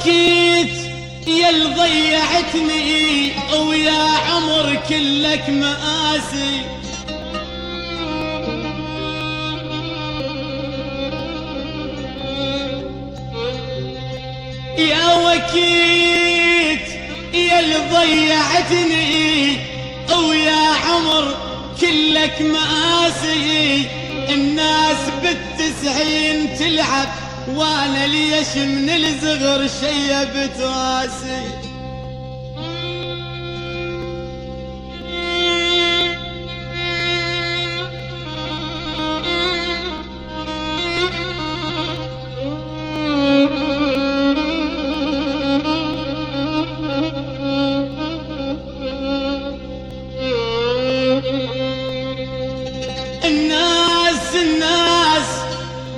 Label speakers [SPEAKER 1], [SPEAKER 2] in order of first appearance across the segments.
[SPEAKER 1] وكيت يا اللي ضيعتني ويا عمر كلك مآسي. يا وكيت يا اللي ضيعتني ويا عمر كلك مآسي. الناس بالتسعين تلعب وانا ليش من الزغر شيبت راسي. الناس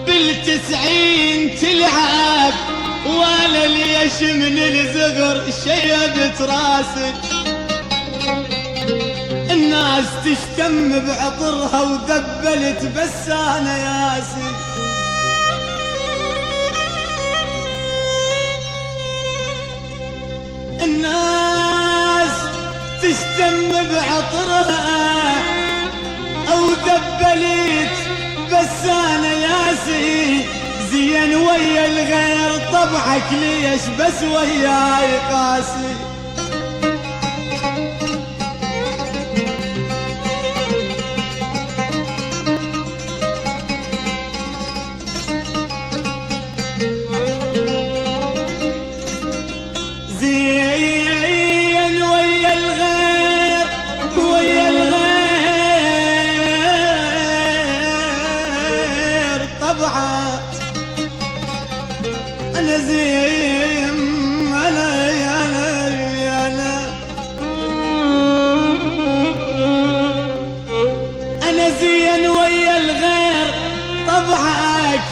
[SPEAKER 1] بالتسعين تلعب وانا ليش من الزغر شيبت راسي. الناس تشتم بعطرها وذبلت بس انا ياسي. الناس تشتم بعطرها او ذبلت بس انا ياسي. زين ويا الغير طبعك ليش بس وياي قاسي. زين ويا الغير طبعك انا زين انا زين ويا الغير طبعك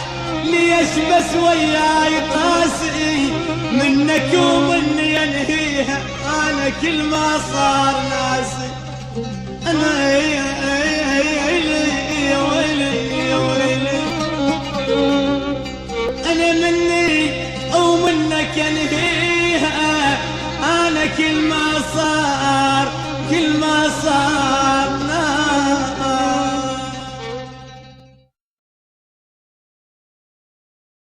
[SPEAKER 1] ليش بس وياي قاسي. منك ومني ينهيها انا كل ما صار ناسي. انا